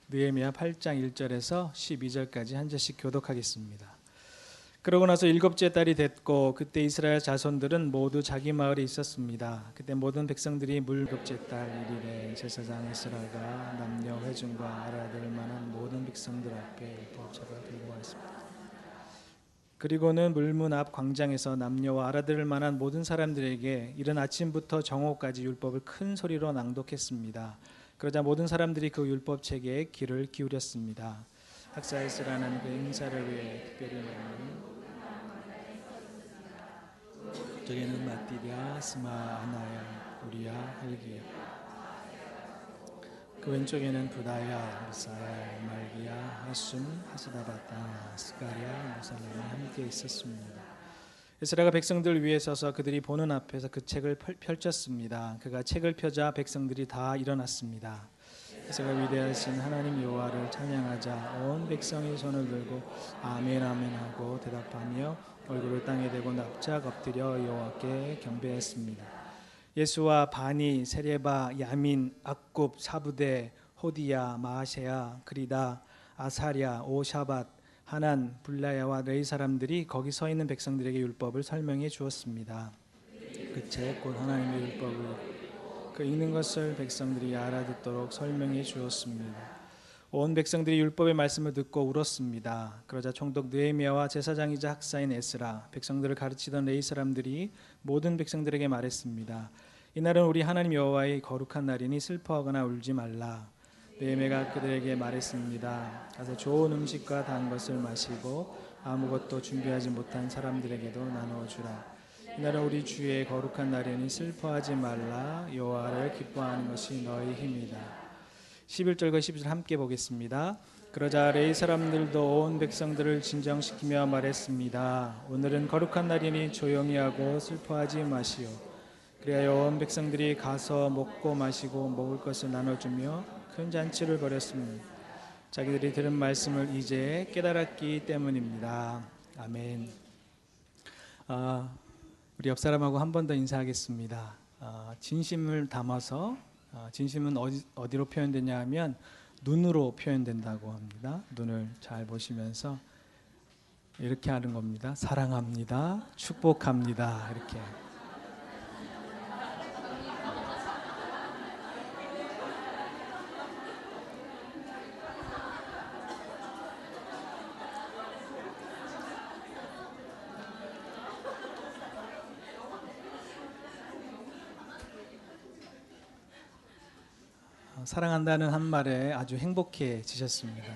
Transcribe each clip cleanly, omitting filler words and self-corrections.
느헤미야 8장 1절에서 12절까지 한 절씩 교독하겠습니다. 그러고 나서 일곱째 달이 됐고 그때 이스라엘 자손들은 모두 자기 마을에 있었습니다. 그때 모든 백성들이 일곱째 달 1일에 제사장 에스라가 남녀 회중과 알아들을 만한 모든 백성들 앞에 율법책을 들고 왔습니다. 그리고는 물문 앞 광장에서 남녀와 알아들을 만한 모든 사람들에게 이른 아침부터 정오까지 율법을 큰 소리로 낭독했습니다. 그러자 모든 사람들이 그 율법책에 귀를 기울였습니다. 학사 에스라는 그 행사를 위해 특별히 내는 저기는 마띠랴, 스마, 아나야, 우리야, 할기야. 그 왼쪽에는 부다야, 미사야, 말기야, 하숨, 하스다바다, 스가랴, 무살람이 함께 있었습니다. 에스라가 백성들 위에 서서 그들이 보는 앞에서 그 책을 펼쳤습니다. 그가 책을 펴자 백성들이 다 일어났습니다. 에스라가 위대하신 하나님 여호와를 찬양하자 온 백성이 손을 들고 아멘 아멘 하고 대답하며 얼굴을 땅에 대고 납작 엎드려 여호와께 경배했습니다. 예수와 바니, 세레바, 야민, 악굽, 사부데, 호디야, 마아세야, 그리다, 아사랴, 오샤밧, 하난, 블라야와 레이 사람들이 거기 서 있는 백성들에게 율법을 설명해 주었습니다. 그 책 곧 하나님의 율법을 그 읽는 것을 백성들이 알아듣도록 설명해 주었습니다. 온 백성들이 율법의 말씀을 듣고 울었습니다. 그러자 총독 느헤미야와 제사장이자 학사인 에스라, 백성들을 가르치던 레위 사람들이 모든 백성들에게 말했습니다. 이날은 우리 하나님 여호와의 거룩한 날이니 슬퍼하거나 울지 말라. 느헤미야가 그들에게 말했습니다. 가서 좋은 음식과 단 것을 마시고 아무것도 준비하지 못한 사람들에게도 나누어 주라. 이날은 우리 주의 거룩한 날이니 슬퍼하지 말라. 여호와를 기뻐하는 것이 너희 힘이다. 11절과 12절 함께 보겠습니다. 그러자 레위 사람들도 온 백성들을 진정시키며 말했습니다. 오늘은 거룩한 날이니 조용히 하고 슬퍼하지 마시오. 그래야 온 백성들이 가서 먹고 마시고 먹을 것을 나눠주며 큰 잔치를 벌였습니다. 자기들이 들은 말씀을 이제 깨달았기 때문입니다. 아멘. 우리 옆 사람하고 한 번 더 인사하겠습니다. 진심을 담아서 진심은 어디로 표현되냐 하면 눈으로 표현된다고 합니다. 눈을 잘 보시면서 이렇게 하는 겁니다. 사랑합니다. 축복합니다. 이렇게. 사랑한다는 한 말에 아주 행복해지셨습니다.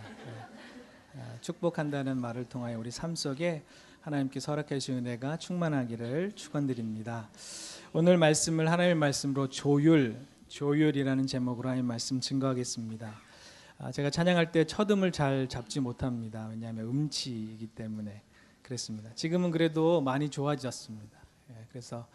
축복한다는 말을 통하여 우리 삶 속에 하나님께서 허락해 주신 은혜가 충만하기를 축원드립니다. 오늘 말씀을 하나님의 말씀으로 조율이라는 제목으로 하나님의 말씀 증거하겠습니다. 제가 찬양할 때 첫음을 잘 잡지 못합니다. 왜냐하면 음치이기 때문에 그랬습니다. 지금은 그래도 많이 좋아졌습니다. 그래서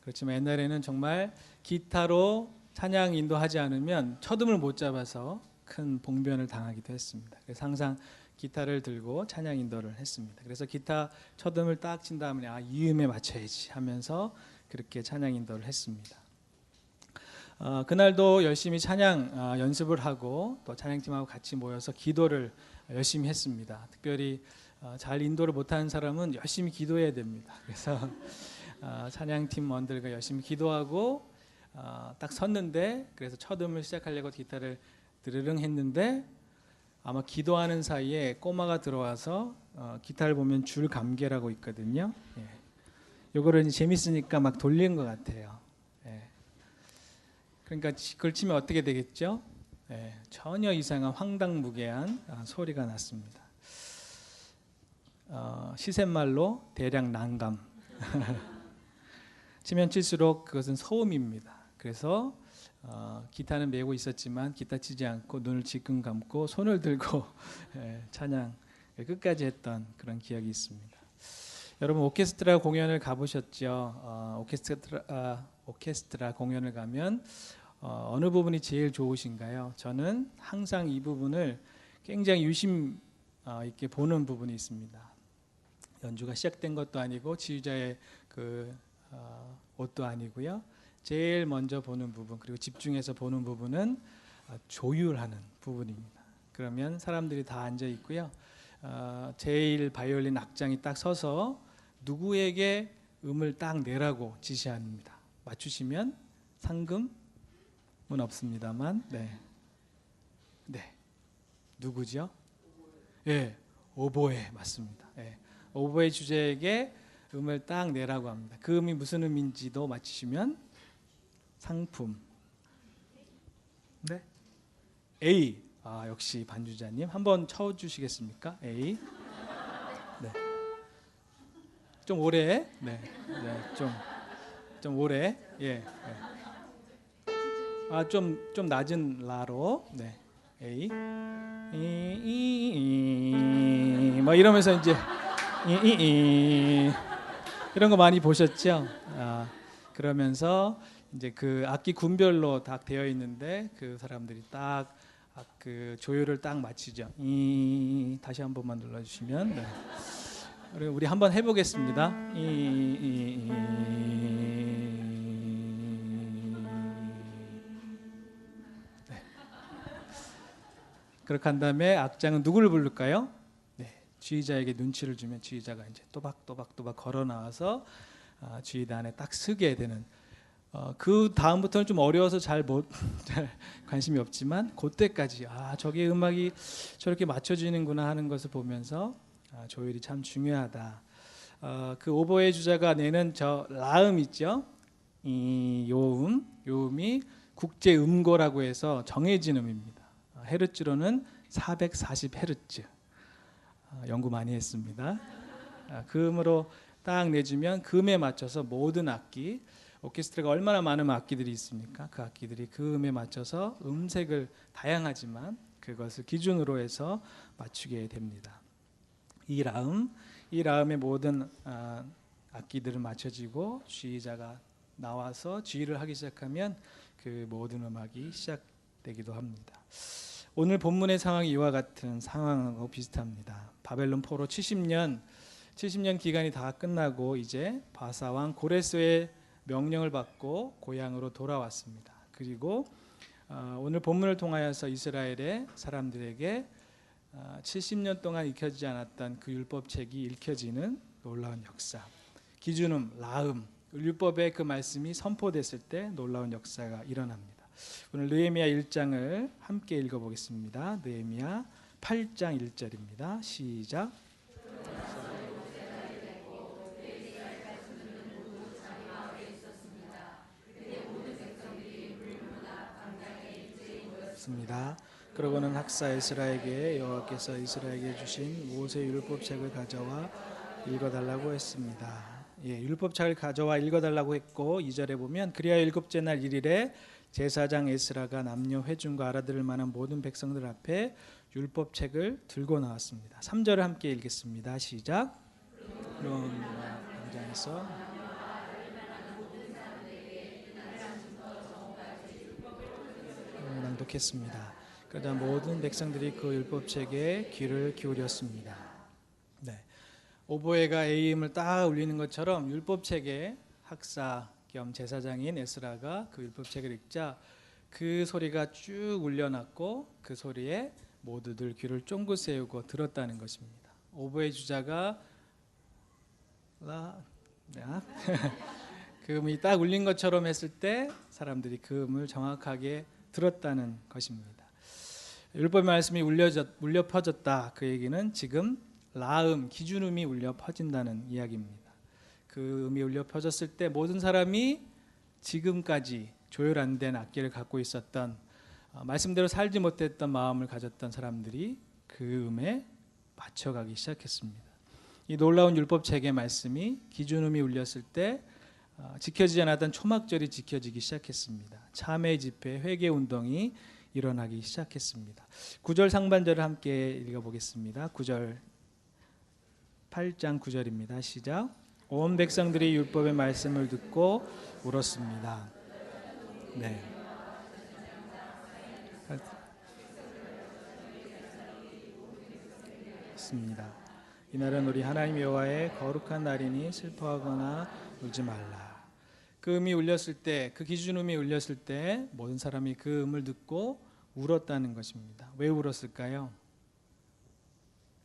그렇지만 옛날에는 정말 기타로 찬양 인도하지 않으면 첫음을 못 잡아서 큰 봉변을 당하기도 했습니다. 그래서 항상 기타를 들고 찬양 인도를 했습니다. 그래서 기타 첫음을 딱 친 다음에 이 음에 맞춰야지 하면서 그렇게 찬양 인도를 했습니다. 그날도 열심히 찬양 연습을 하고 또 찬양팀하고 같이 모여서 기도를 열심히 했습니다. 특별히 잘 인도를 못하는 사람은 열심히 기도해야 됩니다. 그래서 찬양팀원들과 열심히 기도하고 딱 섰는데 그래서 첫 음을 시작하려고 기타를 드르릉 했는데 아마 기도하는 사이에 꼬마가 들어와서 기타를 보면 줄 감개라고 있거든요. 요거를 재밌으니까 막 돌리는 것 같아요. 그러니까 그걸 치면 어떻게 되겠죠? 전혀 이상한 황당무계한 소리가 났습니다. 시샘말로 대략 난감. 치면 칠수록 그것은 소음입니다. 그래서 기타는 메고 있었지만 기타 치지 않고 눈을 지끈 감고 손을 들고 찬양 끝까지 했던 그런 기억이 있습니다. 여러분 오케스트라 공연을 가보셨죠? 오케스트라 공연을 가면 어느 부분이 제일 좋으신가요? 저는 항상 이 부분을 굉장히 유심 있게 보는 부분이 있습니다. 연주가 시작된 것도 아니고 지휘자의 그 옷도 아니고요. 제일 먼저 보는 부분 그리고 집중해서 보는 부분은 조율하는 부분입니다. 그러면 사람들이 다 앉아 있고요. 제일 바이올린 악장이 딱 서서 누구에게 음을 딱 내라고 지시합니다. 맞추시면 상금은 없습니다만, 네, 누구죠? 예, 오보에 맞습니다. 예, 오보에 주제에게 음을 딱 내라고 합니다. 그 음이 무슨 음인지도 맞히시면 상품. 네, A. 역시 반주자님 한번 쳐주시겠습니까? A. 네. 좀 오래. 네. 좀 오래. 예. 좀 낮은 라로. 네. A. 뭐 이러면서 이제 이런 거 많이 보셨죠? 그러면서 이제 그 악기 군별로 딱 되어 있는데 그 사람들이 딱 그 조율을 딱 맞추죠. 다시 한 번만 눌러주시면, 네. 우리 한번 해보겠습니다. 네. 그렇게 한 다음에 악장은 누구를 부를까요? 네. 지휘자에게 눈치를 주면 지휘자가 이제 또박 걸어 나와서 지휘단에 딱 서게 되는. 그 다음부터는 좀 어려워서 잘 관심이 없지만 그때까지 저게 음악이 저렇게 맞춰지는구나 하는 것을 보면서 조율이 참 중요하다. 그 오보에 주자가 내는 저 라음 있죠? 이 요음이 국제 음고라고 해서 정해진 음입니다. 헤르츠로는 440헤르츠. 연구 많이 했습니다. 그 음으로 딱 내주면 그 음에 맞춰서 모든 악기, 오케스트라가 얼마나 많은 악기들이 있습니까? 그 악기들이 그 음에 맞춰서 음색을 다양하지만 그것을 기준으로 해서 맞추게 됩니다. 이 라음의 모든 악기들은 맞춰지고 지휘자가 나와서 지휘를 하기 시작하면 그 모든 음악이 시작되기도 합니다. 오늘 본문의 상황이 이와 같은 상황하고 비슷합니다. 바벨론 포로 70년 기간이 다 끝나고 이제 바사왕 고레스의 명령을 받고 고향으로 돌아왔습니다. 그리고 오늘 본문을 통하여서 이스라엘의 사람들에게 70년 동안 읽혀지지 않았던 그 율법책이 읽혀지는 놀라운 역사. 기준음, 라음, 율법의 그 말씀이 선포됐을 때 놀라운 역사가 일어납니다. 오늘 느헤미야 1장을 함께 읽어보겠습니다. 느헤미야 8장 1절입니다. 시작. 그러고는 학사 에스라에게 여호와께서 이스라엘에게 주신 모세 율법책을 가져와 읽어달라고 했습니다. 율법책을 가져와 읽어달라고 했고 2절에 보면 그리하여 일곱째 날 1일에 제사장 에스라가 남녀 회중과 알아들을 만한 모든 백성들 앞에 율법책을 들고 나왔습니다. 3절을 함께 읽겠습니다. 시작. 그럼 광장에서 낭독했습니다. 그러자 모든 백성들이 그 율법책에 귀를 기울였습니다. 네, 오보에가 A음을 딱 울리는 것처럼 율법책에 학사 겸 제사장인 에스라가 그 율법책을 읽자 그 소리가 쭉 울려났고 그 소리에 모두들 귀를 쫑긋 세우고 들었다는 것입니다. 오보의 주자가 그 음이 딱 울린 것처럼 했을 때 사람들이 그 음을 정확하게 들었다는 것입니다. 율법의 말씀이 울려 퍼졌다. 그 얘기는 지금 라음, 기준음이 울려 퍼진다는 이야기입니다. 그 음이 울려 퍼졌을 때 모든 사람이 지금까지 조율 안 된 악기를 갖고 있었던 말씀대로 살지 못했던 마음을 가졌던 사람들이 그 음에 맞춰가기 시작했습니다. 이 놀라운 율법책의 말씀이 기준음이 울렸을 때 지켜지지 않았던 초막절이 지켜지기 시작했습니다. 참회 집회, 회개 운동이 일어나기 시작했습니다. 9절 상반절을 함께 읽어보겠습니다. 9절 8장 9절입니다. 시작. 온 백성들이 율법의 말씀을 듣고 울었습니다. 네. 있습니다. 이날은 우리 하나님 여호와의 거룩한 날이니 슬퍼하거나 울지 말라. 그 음이 울렸을 때, 그 기준음이 울렸을 때 모든 사람이 그 음을 듣고 울었다는 것입니다. 왜 울었을까요?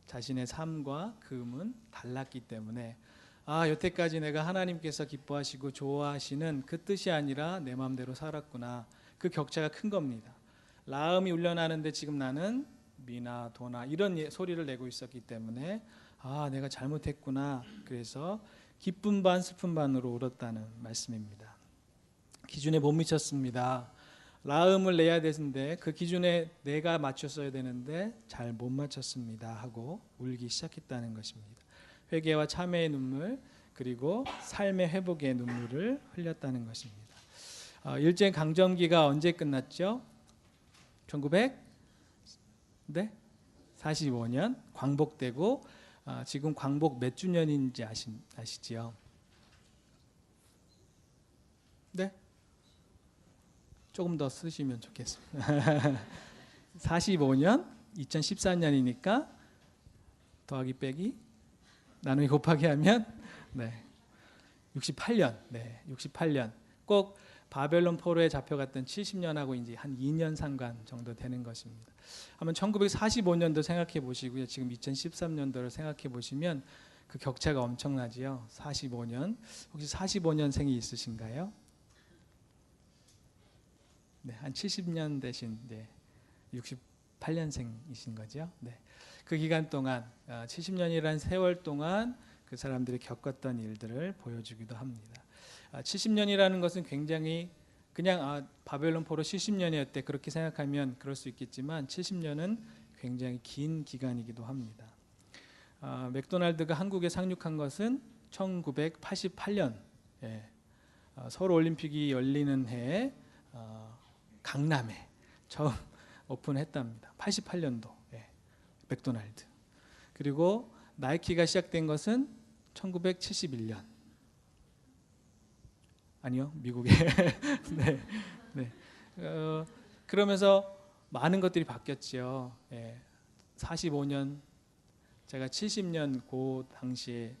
자신의 삶과 금은 달랐기 때문에 여태까지 내가 하나님께서 기뻐하시고 좋아하시는 그 뜻이 아니라 내 마음대로 살았구나. 그 격차가 큰 겁니다. 라음이 울려나는데 지금 나는 미나 도나 이런 소리를 내고 있었기 때문에 내가 잘못했구나. 그래서 기쁨 반 슬픔 반으로 울었다는 말씀입니다. 기준에 못 미쳤습니다. 라음을 내야 되는데 그 기준에 내가 맞췄어야 되는데 잘 못 맞췄습니다 하고 울기 시작했다는 것입니다. 회개와 참회의 눈물 그리고 삶의 회복의 눈물을 흘렸다는 것입니다. 일제 강점기가 언제 끝났죠? 1945년 광복되고 지금 광복 몇 주년인지 아시지요? 네? 조금 더 쓰시면 좋겠습니다. 45년, 2014년이니까 더하기 빼기 나누기 곱하기 하면 68년. 68년. 꼭 바벨론 포로에 잡혀갔던 70년하고 이제 한 2년 상관 정도 되는 것입니다. 한번 1945년도 생각해 보시고요. 지금 2013년도를 생각해 보시면 그 격차가 엄청나지요. 45년. 혹시 45년생이 있으신가요? 한 70년 되신 68년생이신 거죠. 그 기간 동안 70년이라는 세월 동안 그 사람들이 겪었던 일들을 보여주기도 합니다. 70년이라는 것은 굉장히 그냥 바벨론 포로 70년이었대 그렇게 생각하면 그럴 수 있겠지만 70년은 굉장히 긴 기간이기도 합니다. 맥도날드가 한국에 상륙한 것은 1988년 서울 올림픽이 열리는 해에 강남에 처음 오픈했답니다. 88년도 맥도날드. 그리고 나이키가 시작된 것은 1971년. 아니요, 미국에. 그러면서 많은 것들이 바뀌었죠. 45년, 제가 70년 그 당시에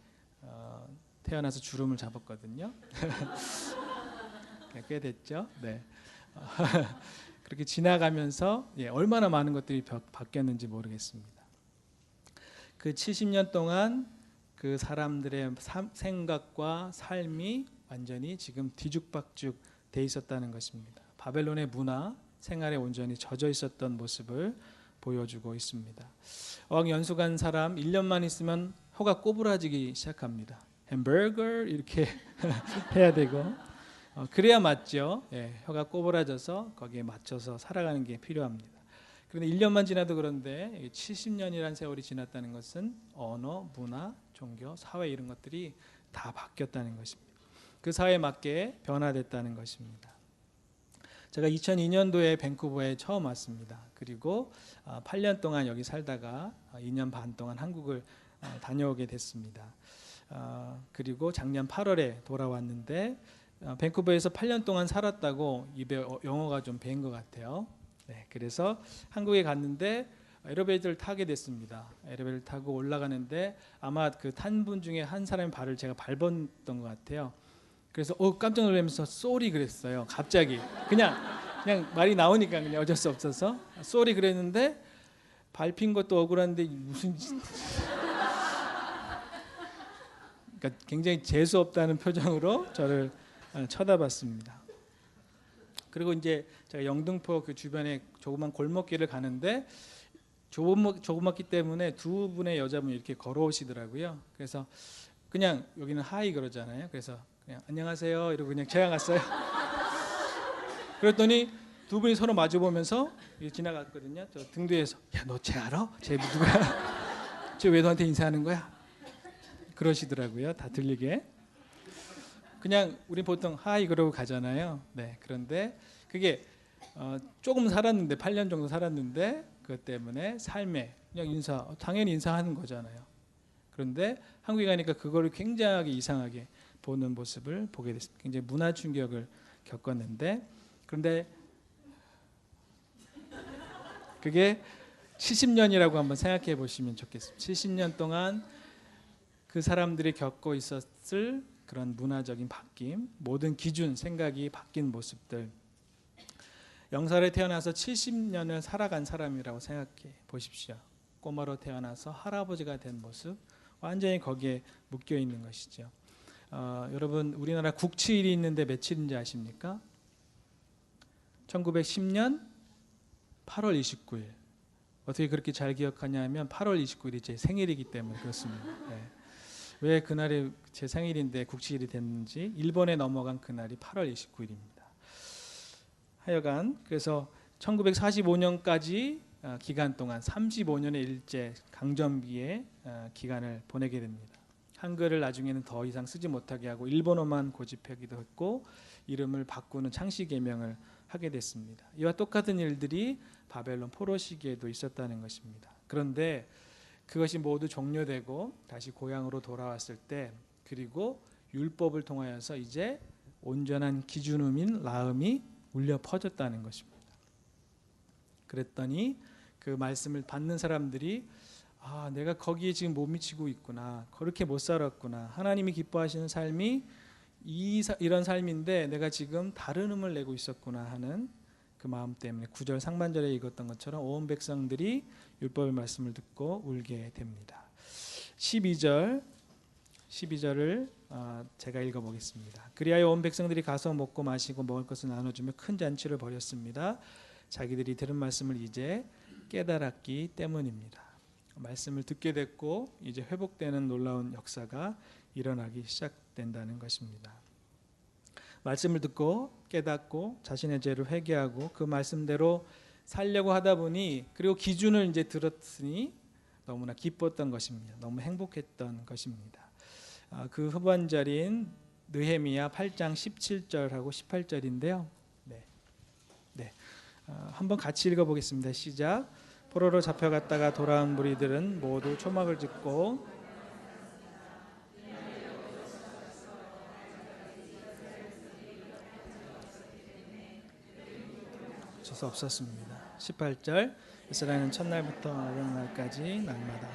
태어나서 주름을 잡았거든요. 꽤 됐죠. 그렇게 지나가면서 얼마나 많은 것들이 바뀌었는지 모르겠습니다. 그 70년 동안 그 사람들의 생각과 삶이 완전히 지금 뒤죽박죽 돼 있었다는 것입니다. 바벨론의 문화, 생활에 온전히 젖어 있었던 모습을 보여주고 있습니다. 어학 연수 간 사람 1년만 있으면 혀가 꼬부라지기 시작합니다. 햄버거 이렇게 해야 되고 그래야 맞죠. 혀가 꼬부라져서 거기에 맞춰서 살아가는 게 필요합니다. 그런데 1년만 지나도 그런데 70년이라는 세월이 지났다는 것은 언어, 문화, 종교, 사회 이런 것들이 다 바뀌었다는 것입니다. 그 사회에 맞게 변화됐다는 것입니다. 제가 2002년도에 밴쿠버에 처음 왔습니다. 그리고 8년 동안 여기 살다가 2년 반 동안 한국을 다녀오게 됐습니다. 그리고 작년 8월에 돌아왔는데 밴쿠버에서 8년 동안 살았다고 입에 영어가 좀 배인 것 같아요. 그래서 한국에 갔는데 엘리베이터를 타게 됐습니다. 엘리베이터를 타고 올라가는데 아마 그 탄 분 중에 한 사람의 발을 제가 밟았던 것 같아요. 그래서 깜짝 놀라면서 쏘리 그랬어요. 갑자기 그냥 말이 나오니까 그냥 어쩔 수 없어서 쏘리 그랬는데 밟힌 것도 억울한데 무슨 그러니까 굉장히 재수 없다는 표정으로 저를 쳐다봤습니다. 그리고 이제 제가 영등포 그 주변에 조그만 골목길을 가는데 조그맣기 때문에 두 분의 여자분이 이렇게 걸어오시더라고요. 그래서 그냥 여기는 하이 그러잖아요. 그래서 그냥 안녕하세요 이러고 그냥 지나갔어요. 그랬더니 두 분이 서로 마주보면서 지나갔거든요. 저 등 뒤에서 야 너 쟤 알아? 쟤 누구야? 쟤 왜 너한테 인사하는 거야? 그러시더라고요. 다 들리게. 그냥 우리 보통 하이 그러고 가잖아요. 그런데 그게 조금 살았는데 8년 정도 살았는데 그것 때문에 삶에 그냥 당연히 인사하는 거잖아요. 그런데 한국에 가니까 그거를 굉장히 이상하게 보는 모습을 보게 됐습니다. 굉장히 문화 충격을 겪었는데 그런데 그게 70년이라고 한번 생각해 보시면 좋겠습니다. 70년 동안 그 사람들이 겪고 있었을 그런 문화적인 바뀜, 모든 기준, 생각이 바뀐 모습들. 영살에 태어나서 70년을 살아간 사람이라고 생각해 보십시오. 꼬마로 태어나서 할아버지가 된 모습, 완전히 거기에 묶여 있는 것이죠. 여러분, 우리나라 국치일이 있는데 며칠인지 아십니까? 1910년 8월 29일. 어떻게 그렇게 잘 기억하냐면 8월 29일이 제 생일이기 때문에 그렇습니다. 네. 왜 그날이 제 생일인데 국치일이 됐는지, 일본에 넘어간 그날이 8월 29일입니다. 하여간 그래서 1945년까지 기간 동안 35년의 일제 강점기의 기간을 보내게 됩니다. 한글을 나중에는 더 이상 쓰지 못하게 하고 일본어만 고집하기도 했고 이름을 바꾸는 창씨 개명을 하게 됐습니다. 이와 똑같은 일들이 바벨론 포로 시기에도 있었다는 것입니다. 그런데 그것이 모두 종료되고 다시 고향으로 돌아왔을 때, 그리고 율법을 통하여서 이제 온전한 기준음인 라음이 울려 퍼졌다는 것입니다. 그랬더니 그 말씀을 받는 사람들이 내가 거기에 지금 못 미치고 있구나, 그렇게 못 살았구나, 하나님이 기뻐하시는 삶이 이런 삶인데 내가 지금 다른 음을 내고 있었구나 하는 그 마음 때문에 9절 상반절에 읽었던 것처럼 온 백성들이 율법의 말씀을 듣고 울게 됩니다. 12절을 제가 읽어보겠습니다. 그리하여 온 백성들이 가서 먹고 마시고 먹을 것을 나눠주며 큰 잔치를 벌였습니다. 자기들이 들은 말씀을 이제 깨달았기 때문입니다. 말씀을 듣게 됐고 이제 회복되는 놀라운 역사가 일어나기 시작된다는 것입니다. 말씀을 듣고 깨닫고 자신의 죄를 회개하고 그 말씀대로 살려고 하다 보니, 그리고 기준을 이제 들었으니 너무나 기뻤던 것입니다. 너무 행복했던 것입니다. 그 후반절인 느헤미야 8장 17절하고 18절인데요. 한번 같이 읽어보겠습니다. 시작. 포로로 잡혀갔다가 돌아온 무리들은 모두 초막을 짓고 수 없었습니다. 18절. 이스라엘은 첫날부터 마지막날까지 날마다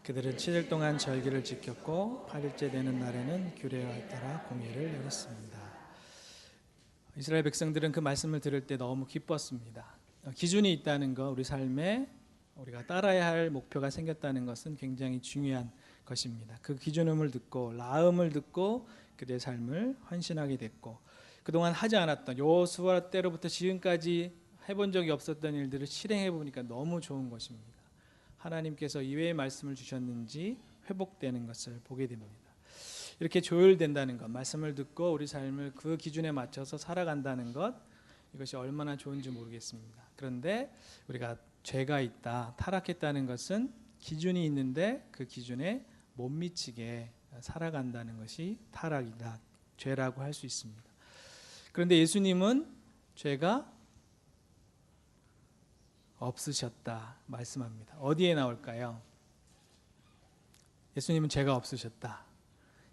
그들은 7일 동안 절기를 지켰고 8일째 되는 날에는 규례에 따라 공회를 열었습니다. 이스라엘 백성들은 그 말씀을 들을 때 너무 기뻤습니다. 기준이 있다는 것, 우리 삶에 우리가 따라야 할 목표가 생겼다는 것은 굉장히 중요한 것입니다. 그 기준음을 듣고 라음을 듣고 그들의 삶을 헌신하게 됐고, 그동안 하지 않았던 여호수아 때로부터 지금까지 해본 적이 없었던 일들을 실행해 보니까 너무 좋은 것입니다. 하나님께서 이외의 말씀을 주셨는지 회복되는 것을 보게 됩니다. 이렇게 조율된다는 것, 말씀을 듣고 우리 삶을 그 기준에 맞춰서 살아간다는 것, 이것이 얼마나 좋은지 모르겠습니다. 그런데 우리가 죄가 있다, 타락했다는 것은 기준이 있는데 그 기준에 못 미치게 살아간다는 것이 타락이다, 죄라고 할 수 있습니다. 그런데 예수님은 죄가 없으셨다 말씀합니다. 어디에 나올까요? 예수님은 죄가 없으셨다.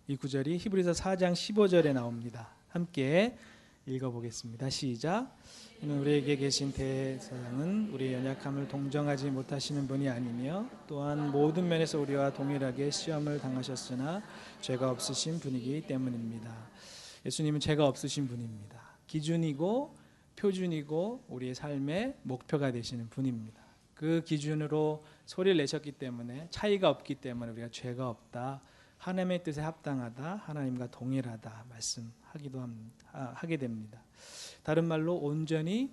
이 구절이 히브리서 4장 15절에 나옵니다. 함께 읽어보겠습니다. 시작. 우리에게 계신 대제사장은 우리의 연약함을 동정하지 못하시는 분이 아니며 또한 모든 면에서 우리와 동일하게 시험을 당하셨으나 죄가 없으신 분이기 때문입니다. 예수님은 죄가 없으신 분입니다. 기준이고 표준이고 우리의 삶의 목표가 되시는 분입니다. 그 기준으로 소리를 내셨기 때문에, 차이가 없기 때문에 우리가 죄가 없다, 하나님의 뜻에 합당하다, 하나님과 동일하다 하게 됩니다. 다른 말로 온전히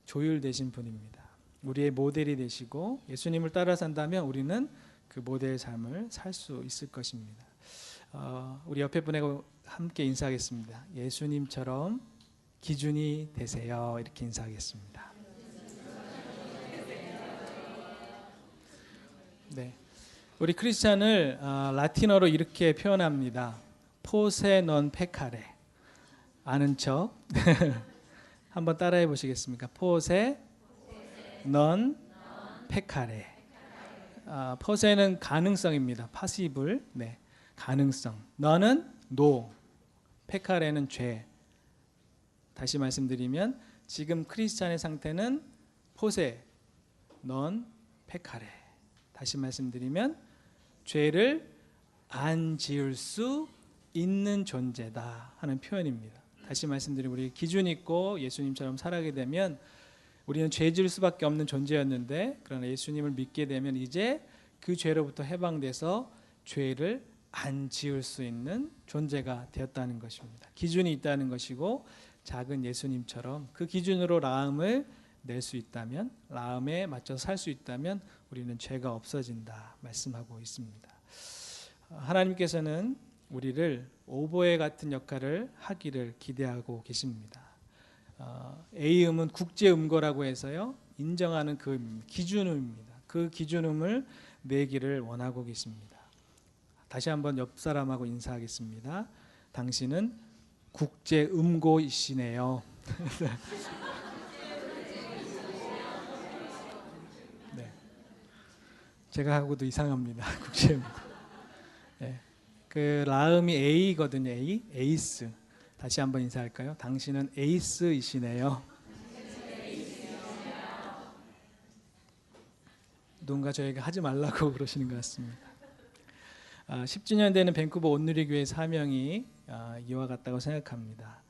조율되신 분입니다. 우리의 모델이 되시고 예수님을 따라 산다면 우리는 그 모델의 삶을 살 수 있을 것입니다. 우리 옆에 분하고 함께 인사하겠습니다. 예수님처럼 기준이 되세요. 이렇게 인사하겠습니다. 네, 우리 크리스찬을 라틴어로 이렇게 표현합니다. 포세 넌 페카레. 아는 척 한번 따라해 보시겠습니까? 포세 넌 페카레. 포세는 가능성입니다. 파시블. 네, 가능성. 너는 노. 페카레는 죄. 다시 말씀드리면 지금 크리스찬의 상태는 포세 넌 페카레. 다시 말씀드리면 죄를 안 지을 수 있는 존재다 하는 표현입니다. 다시 말씀드리면 우리 기준 있고 예수님처럼 살아가게 되면 우리는 죄 지을 수밖에 없는 존재였는데, 그러나 예수님을 믿게 되면 이제 그 죄로부터 해방돼서 죄를 안 지을 수 있는 존재가 되었다는 것입니다. 기준이 있다는 것이고, 작은 예수님처럼 그 기준으로 라함을 낼 수 있다면, 라함에 맞춰서 살 수 있다면 우리는 죄가 없어진다 말씀하고 있습니다. 하나님께서는 우리를 오보에 같은 역할을 하기를 기대하고 계십니다. A음은 국제음거라고 해서요, 인정하는 그 기준음입니다. 그 기준음을 내기를 원하고 계십니다. 다시 한번 옆 사람하고 인사하겠습니다. 당신은 국제음고이시네요. 네. 제가 하고도 이상합니다. 국제음고. 네. 그 라음이 A거든요. 에이스. 다시 한번 인사할까요? 당신은 에이스이시네요. 누군가 저에게 하지 말라고 그러시는 것 같습니다. 10주년 되는 밴쿠버 온누리교회 사명이 이와 같다고 생각합니다.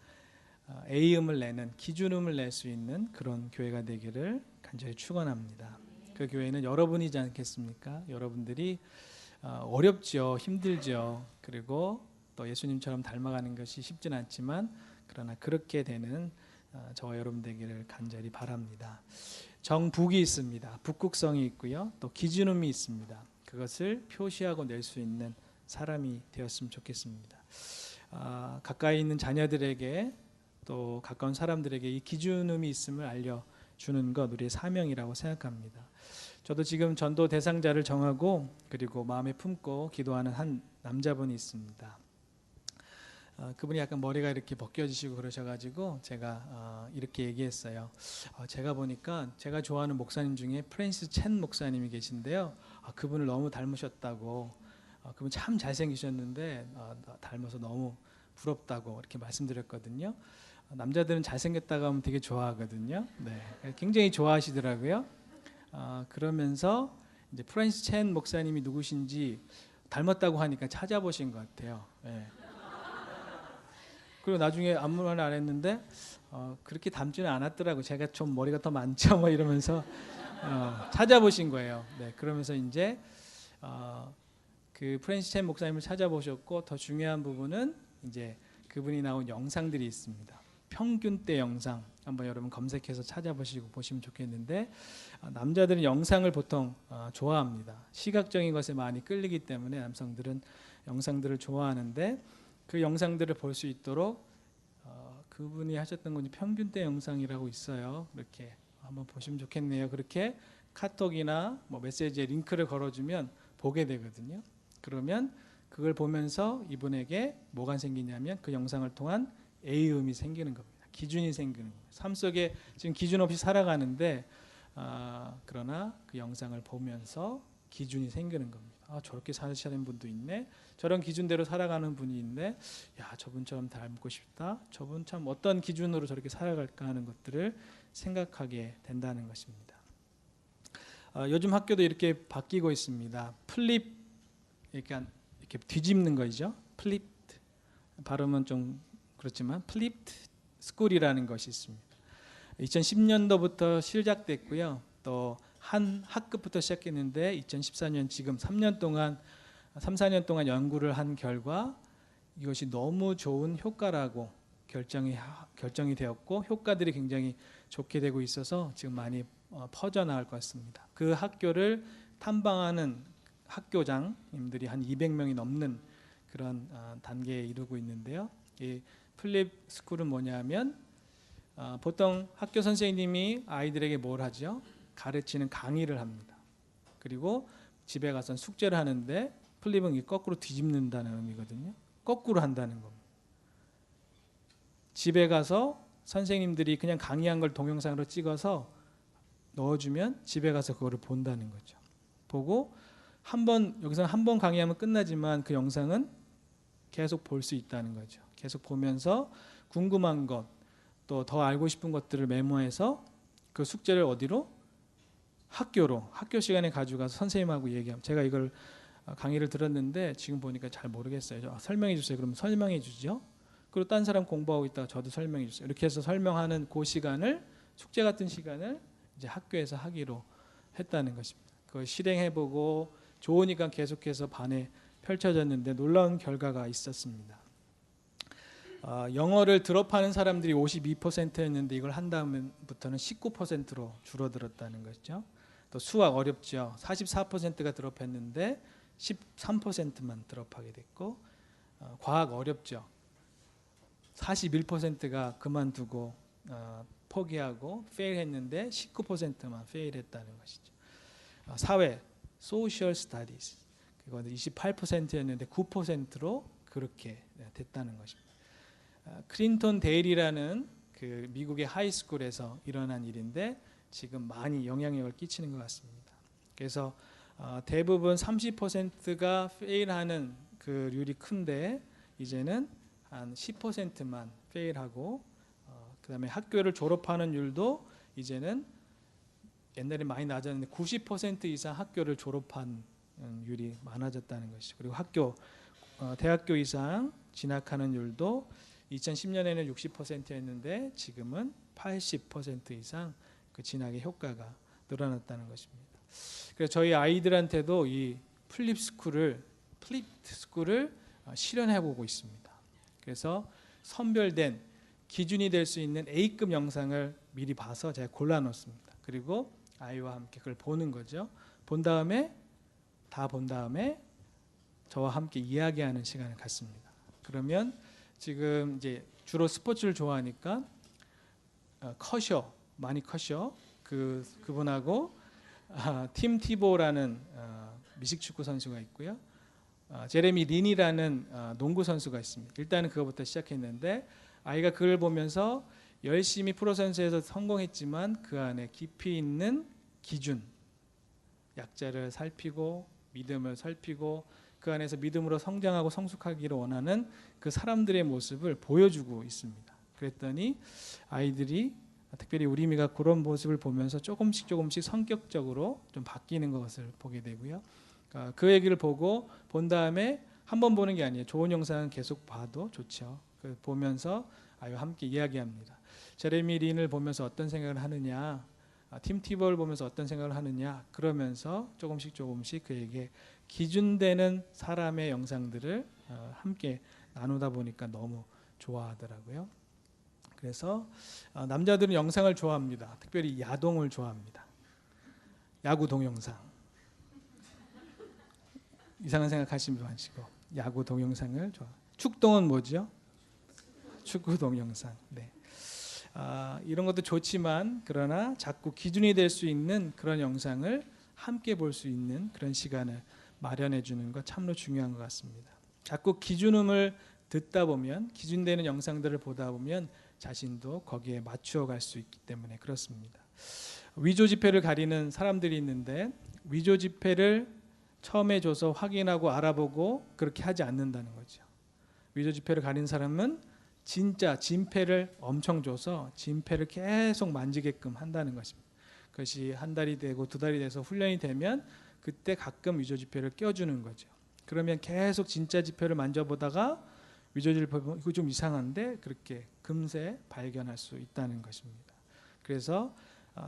A음을 내는, 기준음을 낼 수 있는 그런 교회가 되기를 간절히 축원합니다. 그 교회는 여러분이지 않겠습니까? 여러분들이 어렵죠, 힘들죠. 그리고 또 예수님처럼 닮아가는 것이 쉽진 않지만, 그러나 그렇게 되는 저와 여러분 되기를 간절히 바랍니다. 정북이 있습니다. 북극성이 있고요. 또 기준음이 있습니다. 그것을 표시하고 낼 수 있는 사람이 되었으면 좋겠습니다. 가까이 있는 자녀들에게 또 가까운 사람들에게 이 기준음이 있음을 알려주는 것, 우리의 사명이라고 생각합니다. 저도 지금 전도 대상자를 정하고 그리고 마음에 품고 기도하는 한 남자분이 있습니다. 그분이 약간 머리가 이렇게 벗겨지시고 그러셔가지고 제가 이렇게 얘기했어요. 제가 보니까 제가 좋아하는 목사님 중에 프랜시스 첸 목사님이 계신데요. 그분을 너무 닮으셨다고, 그분 참 잘생기셨는데 닮아서 너무 부럽다고 이렇게 말씀드렸거든요. 남자들은 잘생겼다고 하면 되게 좋아하거든요. 네, 굉장히 좋아하시더라고요. 그러면서 이제 프랜시스 첸 목사님이 누구신지 닮았다고 하니까 찾아보신 것 같아요. 네. 그리고 나중에 아무 말 안 했는데 그렇게 닮지는 않았더라고. 제가 좀 머리가 더 많죠, 뭐 이러면서 찾아보신 거예요. 네, 그러면서 이제 그 프랜시스 첸 목사님을 찾아보셨고, 더 중요한 부분은 이제 그분이 나온 영상들이 있습니다. 평균대 영상 한번 여러분 검색해서 찾아보시고 보시면 좋겠는데, 남자들은 영상을 보통 좋아합니다. 시각적인 것에 많이 끌리기 때문에 남성들은 영상들을 좋아하는데, 그 영상들을 볼 수 있도록 그분이 하셨던 건 평균대 영상이라고 있어요. 이렇게 한번 보시면 좋겠네요. 그렇게 카톡이나 뭐 메시지에 링크를 걸어주면 보게 되거든요. 그러면 그걸 보면서 이분에게 뭐가 생기냐면 그 영상을 통한 A음이 생기는 겁니다. 기준이 생기는 거예요. 삶 속에 지금 기준 없이 살아가는데 그러나 그 영상을 보면서 기준이 생기는 겁니다. 저렇게 사시는 분도 있네. 저런 기준대로 살아가는 분이 있네. 야, 저분처럼 닮고 싶다. 저분 참 어떤 기준으로 저렇게 살아갈까 하는 것들을 생각하게 된다는 것입니다. 요즘 학교도 이렇게 바뀌고 있습니다. 플립, 이렇게 뒤집는 거죠. 플립, 발음은 좀 그렇지만 플립드 스쿨이라는 것이 있습니다. 2010년도부터 시작됐고요. 또 한 학급부터 시작했는데 2014년 지금 3년 동안 3, 4년 동안 연구를 한 결과 이것이 너무 좋은 효과라고 결정이 되었고, 효과들이 굉장히 좋게 되고 있어서 지금 많이 퍼져나갈 것 같습니다. 그 학교를 탐방하는 학교장님들이 한 200명이 넘는 그런 단계에 이르고 있는데요. 이 플립 스쿨은 뭐냐면 보통 학교 선생님이 아이들에게 뭘 하죠? 가르치는 강의를 합니다. 그리고 집에 가서 숙제를 하는데 플립은 거꾸로 뒤집는다는 의미거든요. 거꾸로 한다는 겁니다. 집에 가서 선생님들이 그냥 강의한 걸 동영상으로 찍어서 넣어주면 집에 가서 그거를 본다는 거죠. 보고 여기서 한 번 강의하면 끝나지만 그 영상은 계속 볼 수 있다는 거죠. 계속 보면서 궁금한 것, 또 더 알고 싶은 것들을 메모해서 그 숙제를 어디로? 학교 시간에 가져가서 선생님하고 얘기하면, 제가 이걸 강의를 들었는데 지금 보니까 잘 모르겠어요. 설명해 주세요. 그러면 설명해 주죠. 그리고 딴 사람 공부하고 있다가 저도 설명해 주세요. 이렇게 해서 설명하는 그 시간을 숙제 같은 시간을 이제 학교에서 하기로 했다는 것입니다. 그걸 실행해보고 좋으니까 계속해서 반에 펼쳐졌는데 놀라운 결과가 있었습니다. 영어를 드롭하는 사람들이 52%였는데 이걸 한 다음부터는 19%로 줄어들었다는 거죠. 또 수학 어렵죠. 44%가 드롭했는데 13%만 드롭하게 됐고, 과학 어렵죠. 41%가 그만두고 포기하고 페일했는데 19%만 페일했다는 것이죠. 사회, social studies, 그건 28%였는데 9%로 그렇게 됐다는 것입니다. 클린턴 데일이라는 그 미국의 하이스쿨에서 일어난 일인데 지금 많이 영향력을 끼치는 것 같습니다. 그래서 대부분 30%가 페일하는 그 률이 큰데 이제는 한 10%만 페일하고, 그다음에 학교를 졸업하는 율도 이제는 옛날에 많이 낮았는데 90% 이상 학교를 졸업한 율이 많아졌다는 것이죠. 그리고 대학교 이상 진학하는 율도 2010년에는 60%였는데 지금은 80% 이상 그 진학의 효과가 늘어났다는 것입니다. 그래서 저희 아이들한테도 이 플립 스쿨을 실현해 보고 있습니다. 그래서 선별된 기준이 될 수 있는 A급 영상을 미리 봐서 제가 골라 놓습니다. 그리고 아이와 함께 그걸 보는 거죠. 본 다음에 저와 함께 이야기하는 시간을 갖습니다. 그러면 지금 이제 주로 스포츠를 좋아하니까 많이 커셔 그분하고 팀 티보라는 미식축구 선수가 있고요. 제레미 린이라는 농구 선수가 있습니다. 일단은 그거부터 시작했는데 아이가 그걸 보면서 열심히 프로 선수에서 성공했지만 그 안에 깊이 있는 기준, 약자를 살피고 믿음을 살피고 그 안에서 믿음으로 성장하고 성숙하기를 원하는 그 사람들의 모습을 보여주고 있습니다. 그랬더니 아이들이 특별히 우리 미가 그런 모습을 보면서 조금씩 성격적으로 좀 바뀌는 것을 보게 되고요. 그 얘기를 본 다음에 한 번 보는 게 아니에요. 좋은 영상은 계속 봐도 좋죠. 보면서 아이와 함께 이야기합니다. 제레미 린을 보면서 어떤 생각을 하느냐, 팀 티버를 보면서 어떤 생각을 하느냐, 그러면서 조금씩 그에게 기준되는 사람의 영상들을 함께 나누다 보니까 너무 좋아하더라고요. 그래서 남자들은 영상을 좋아합니다. 특별히 야동을 좋아합니다. 야구 동영상. 이상한 생각하시지 마시고 야구 동영상을 좋아. 축동은 뭐죠? 축구 동영상. 네. 이런 것도 좋지만 그러나 자꾸 기준이 될 수 있는 그런 영상을 함께 볼 수 있는 그런 시간을 마련해 주는 것 참으로 중요한 것 같습니다. 자꾸 기준음을 듣다 보면, 기준되는 영상들을 보다 보면 자신도 거기에 맞추어 갈 수 있기 때문에 그렇습니다. 위조 지폐를 가리는 사람들이 있는데 위조 지폐를 처음에 줘서 확인하고 알아보고 그렇게 하지 않는다는 거죠. 위조 지폐를 가린 사람은 진짜 진폐를 엄청 줘서 진폐를 계속 만지게끔 한다는 것입니다. 그것이 한 달이 되고 두 달이 돼서 훈련이 되면 그때 가끔 위조 지폐를 껴주는 거죠. 그러면 계속 진짜 지폐를 만져보다가 위조 지폐를 보면 이거 좀 이상한데 그렇게 금세 발견할 수 있다는 것입니다. 그래서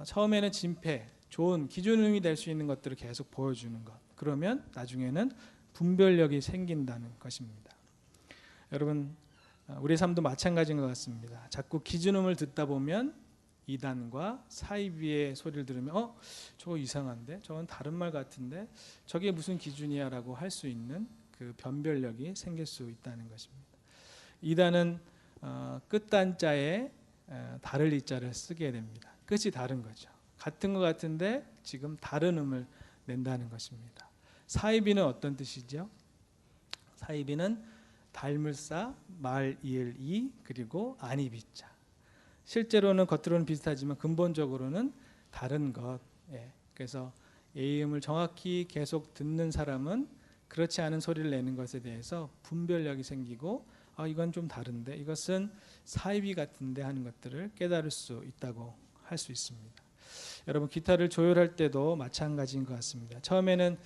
처음에는 진폐, 좋은 기준음이 될 수 있는 것들을 계속 보여주는 것. 그러면 나중에는 분별력이 생긴다는 것입니다. 여러분, 우리 삶도 마찬가지인 것 같습니다. 자꾸 기준음을 듣다 보면 이단과 사이비의 소리를 들으면 저거 이상한데? 저건 다른 말 같은데? 저게 무슨 기준이야? 라고 할 수 있는 그 변별력이 생길 수 있다는 것입니다. 이단은 끝단자에 다를 이자를 쓰게 됩니다. 끝이 다른 거죠. 같은 것 같은데 지금 다른 음을 낸다는 것입니다. 사이비는 어떤 뜻이죠? 사이비는 닮을사, 말, 이을, 이, 그리고 아니비자. 실제로는 겉으로는 비슷하지만 근본적으로는 다른 것. 그래서 A음을 정확히 계속 듣는 사람은 그렇지 않은 소리를 내는 것에 대해서 분별력이 생기고 이건 좀 다른데 이것은 사이비 같은데 하는 것들을 깨달을 수 있다고 할 수 있습니다. 여러분, 기타를 조율할 때도 마찬가지인 것 같습니다. 처음에는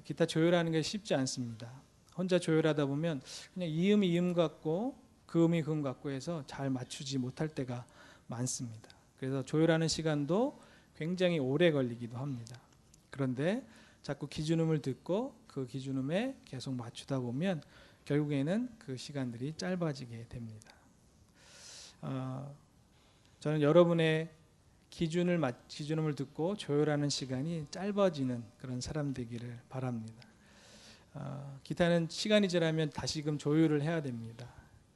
기타 조율하는 게 쉽지 않습니다. 혼자 조율하다 보면 그냥 이음 같고 그 음이 그 음 같고 해서 잘 맞추지 못할 때가 많습니다. 그래서 조율하는 시간도 굉장히 오래 걸리기도 합니다. 그런데 자꾸 기준음을 듣고 그 기준음에 계속 맞추다 보면 결국에는 그 시간들이 짧아지게 됩니다. 저는 여러분의 기준음을 듣고 조율하는 시간이 짧아지는 그런 사람 되기를 바랍니다. 기타는 시간이 지나면 다시금 조율을 해야 됩니다.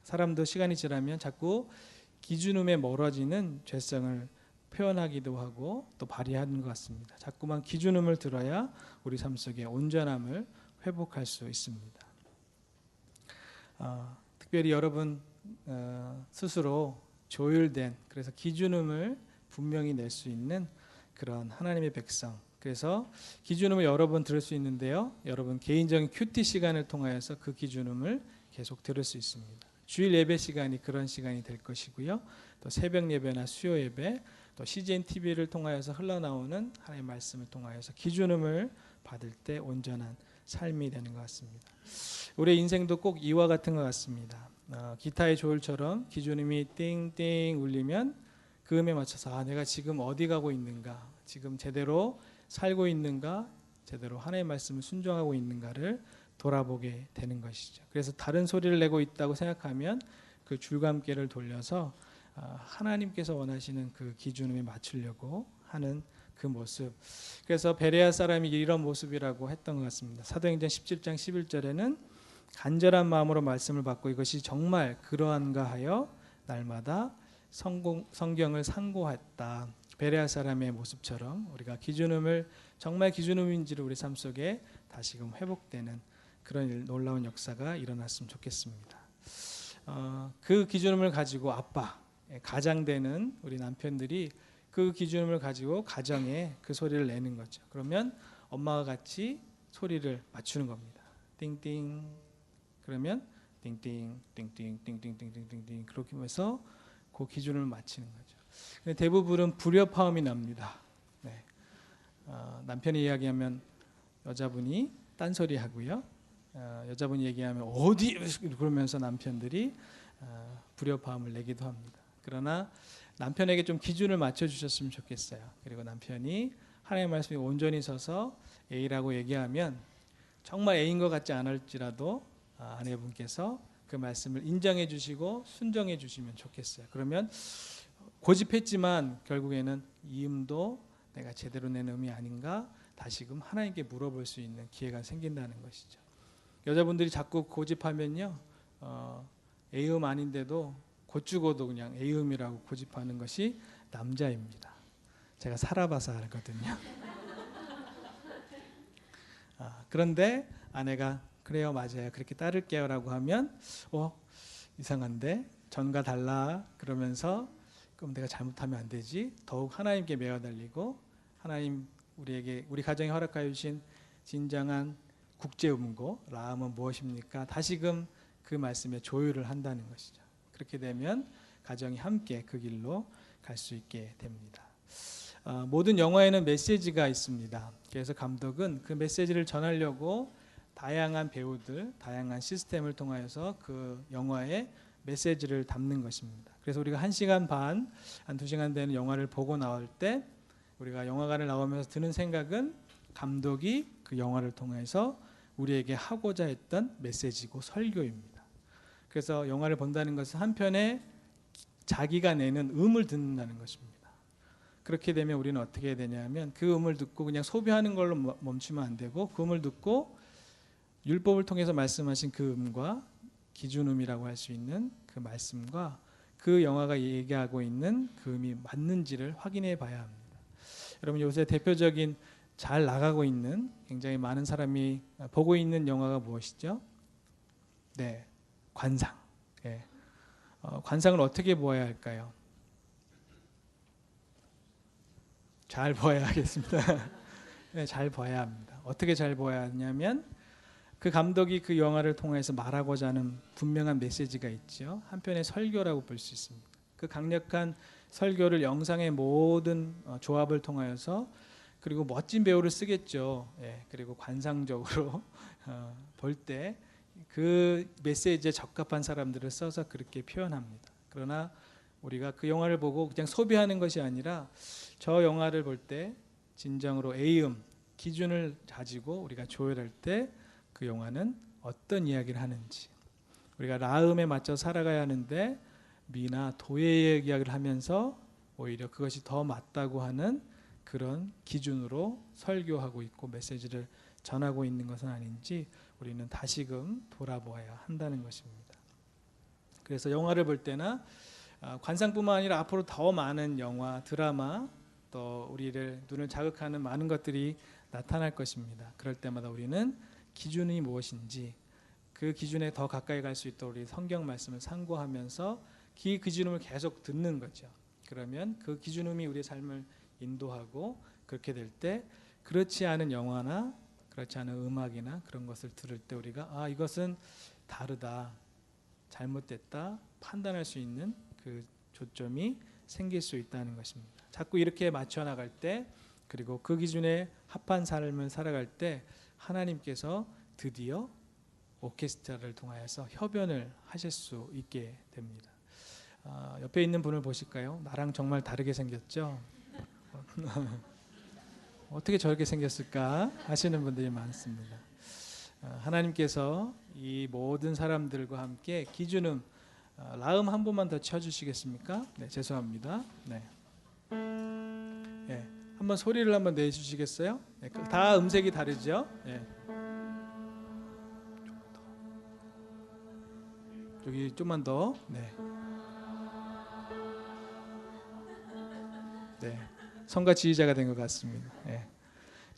사람도 시간이 지나면 자꾸 기준음에 멀어지는 죄성을 표현하기도 하고 또 발휘하는 것 같습니다. 자꾸만 기준음을 들어야 우리 삶 속에 온전함을 회복할 수 있습니다. 특별히 여러분 스스로 조율된, 그래서 기준음을 분명히 낼 수 있는 그런 하나님의 백성, 그래서 기준음을 여러 번 들을 수 있는데요, 여러분 개인적인 큐티 시간을 통하여서 그 기준음을 계속 들을 수 있습니다. 주일 예배 시간이 그런 시간이 될 것이고요, 또 새벽 예배나 수요 예배, 또 CGN TV를 통하여서 흘러나오는 하나님의 말씀을 통하여서 기준음을 받을 때 온전한 삶이 되는 것 같습니다. 우리의 인생도 꼭 이와 같은 것 같습니다. 기타의 조율처럼 기준음이 띵띵 울리면 그 음에 맞춰서 내가 지금 어디 가고 있는가, 지금 제대로 살고 있는가, 제대로 하나님의 말씀을 순종하고 있는가를 돌아보게 되는 것이죠. 그래서 다른 소리를 내고 있다고 생각하면 그 줄감개를 돌려서 하나님께서 원하시는 그 기준음에 맞추려고 하는 그 모습. 그래서 베레아 사람이 이런 모습이라고 했던 것 같습니다. 사도행전 17장 11절에는 간절한 마음으로 말씀을 받고 이것이 정말 그러한가 하여 날마다 성경을 상고했다. 베레아 사람의 모습처럼 우리가 기준음을 정말 기준음인지를 우리 삶 속에 다시금 회복되는 그런 놀라운 역사가 일어났으면 좋겠습니다. 그 기준음을 가지고 가장되는 우리 남편들이 그 기준음을 가지고 가정에 그 소리를 내는 거죠. 그러면 엄마와 같이 소리를 맞추는 겁니다. 띵띵 그러면 띵띵 띵띵 띵띵 띵띵 띵띵 그렇게 해서 그 기준을 맞추는 거죠. 근데 대부분은 불협화음이 납니다. 네. 남편이 이야기하면 여자분이 딴소리 하고요, 여자분이 얘기하면 어디 그러면서 남편들이 불협화음을 내기도 합니다. 그러나 남편에게 좀 기준을 맞춰주셨으면 좋겠어요. 그리고 남편이 하나님의 말씀에 온전히 서서 A라고 얘기하면 정말 A인 것 같지 않을지라도 아내분께서 그 말씀을 인정해 주시고 순종해 주시면 좋겠어요. 그러면 고집했지만 결국에는 이 음도 내가 제대로 낸 음이 아닌가 다시금 하나님께 물어볼 수 있는 기회가 생긴다는 것이죠. 여자분들이 자꾸 고집하면요, A음 아닌데도 곧 죽어도 그냥 A음이라고 고집하는 것이 남자입니다. 제가 살아봐서 알거든요. 그런데 아내가 그래요, 맞아요, 그렇게 따를게요 라고 하면 이상한데 전과 달라 그러면서 그럼 내가 잘못하면 안 되지, 더욱 하나님께 매어달리고 하나님 우리 가정에 허락하여 주신 진정한 국제음고 라음은 무엇입니까? 다시금 그 말씀에 조율을 한다는 것이죠. 그렇게 되면 가정이 함께 그 길로 갈 수 있게 됩니다. 모든 영화에는 메시지가 있습니다. 그래서 감독은 그 메시지를 전하려고 다양한 배우들, 다양한 시스템을 통하여서 그 영화에 메시지를 담는 것입니다. 그래서 우리가 1시간 반, 한 2시간 되는 영화를 보고 나올 때 우리가 영화관을 나오면서 드는 생각은 감독이 그 영화를 통해서 우리에게 하고자 했던 메시지고 설교입니다. 그래서 영화를 본다는 것은 한편에 자기가 내는 음을 듣는다는 것입니다. 그렇게 되면 우리는 어떻게 해야 되냐면 그 음을 듣고 그냥 소비하는 걸로 멈추면 안 되고 그 음을 듣고 율법을 통해서 말씀하신 그 음과 기준음이라고 할 수 있는 그 말씀과 그 영화가 얘기하고 있는 그 음이 맞는지를 확인해 봐야 합니다. 여러분, 요새 대표적인 잘 나가고 있는 굉장히 많은 사람이 보고 있는 영화가 무엇이죠? 네, 관상. 네. 관상을 어떻게 보아야 할까요? 잘 보아야 하겠습니다. 네, 잘 봐야 합니다. 어떻게 잘 보아야 하냐면 그 감독이 그 영화를 통해서 말하고자 하는 분명한 메시지가 있죠. 한편의 설교라고 볼 수 있습니다. 그 강력한 설교를 영상의 모든 조합을 통하여서 그리고 멋진 배우를 쓰겠죠. 그리고 관상적으로 볼 때 그 메시지에 적합한 사람들을 써서 그렇게 표현합니다. 그러나 우리가 그 영화를 보고 그냥 소비하는 것이 아니라 저 영화를 볼 때 진정으로 에이음, 기준을 가지고 우리가 조율할 때 그 영화는 어떤 이야기를 하는지, 우리가 라음에 맞춰 살아가야 하는데 미나 도의 이야기를 하면서 오히려 그것이 더 맞다고 하는 그런 기준으로 설교하고 있고 메시지를 전하고 있는 것은 아닌지 우리는 다시금 돌아보아야 한다는 것입니다. 그래서 영화를 볼 때나 관상뿐만 아니라 앞으로 더 많은 영화, 드라마, 또 우리를 눈을 자극하는 많은 것들이 나타날 것입니다. 그럴 때마다 우리는 기준이 무엇인지 그 기준에 더 가까이 갈 수 있도록 우리 성경 말씀을 상고하면서 그 기준음을 계속 듣는 거죠. 그러면 그 기준음이 우리의 삶을 인도하고 그렇게 될 때 그렇지 않은 영화나 그렇지 않은 음악이나 그런 것을 들을 때 우리가 이것은 다르다, 잘못됐다 판단할 수 있는 그 조점이 생길 수 있다는 것입니다. 자꾸 이렇게 맞춰 나갈 때 그리고 그 기준에 합한 삶을 살아갈 때 하나님께서 드디어 오케스트라를 통하여서 협연을 하실 수 있게 됩니다. 옆에 있는 분을 보실까요? 나랑 정말 다르게 생겼죠? 어떻게 저렇게 생겼을까 하시는 분들이 많습니다. 하나님께서 이 모든 사람들과 함께 기준음, 라음 한 번만 더 쳐주시겠습니까? 네, 죄송합니다. 네. 네, 한번 소리를 한번 내주시겠어요? 네, 다 음색이 다르죠? 네. 여기 좀만 더. 네. 네. 성가 지휘자가 된 것 같습니다. 네.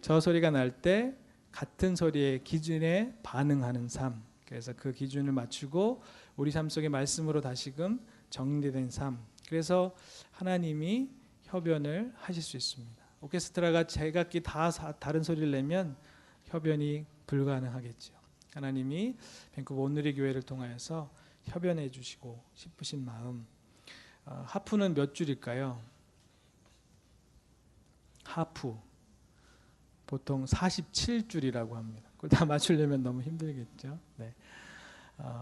저 소리가 날 때 같은 소리의 기준에 반응하는 삶. 그래서 그 기준을 맞추고 우리 삶 속의 말씀으로 다시금 정리된 삶. 그래서 하나님이 협연을 하실 수 있습니다. 오케스트라가 제각기 다 다른 소리를 내면 협연이 불가능하겠죠. 하나님이 밴쿠버 온누리 교회를 통하여서 협연해 주시고 싶으신 마음. 하프는 몇 줄일까요? 하프 보통 47줄이라고 합니다. 그걸 다 맞추려면 너무 힘들겠죠. 네.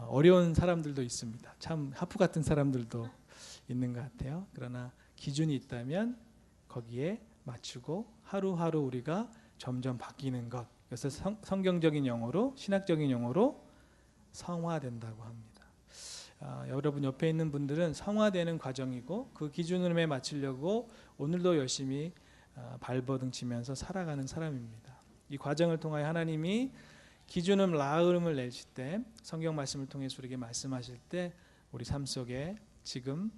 어려운 사람들도 있습니다. 참 하프 같은 사람들도 있는 것 같아요. 그러나 기준이 있다면 거기에 맞추고 하루하루 우리가 점점 바뀌는 것. 그래서 성경적인 용어로, 신학적인 용어로 성화된다고 합니다. 여러분 옆에 있는 분들은 성화되는 과정이고 그 기준음에 맞추려고 오늘도 열심히 발버둥 치면서 살아가는 사람입니다. 이 과정을 통하여 하나님이 기준음 라음을 내실 때 성경 말씀을 통해서 우리에게 말씀하실 때 우리 삶 속에 지금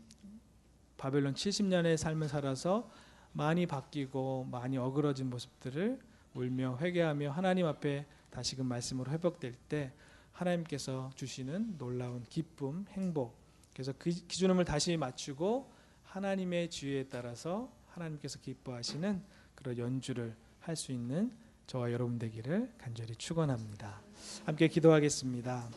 바벨론 70년의 삶을 살아서 많이 바뀌고 많이 어그러진 모습들을 울며 회개하며 하나님 앞에 다시금 말씀으로 회복될 때 하나님께서 주시는 놀라운 기쁨, 행복. 그래서 그 기준음을 다시 맞추고 하나님의 지혜에 따라서 하나님께서 기뻐하시는 그런 연주를 할 수 있는 저와 여러분 되기를 간절히 축원합니다. 함께 기도하겠습니다.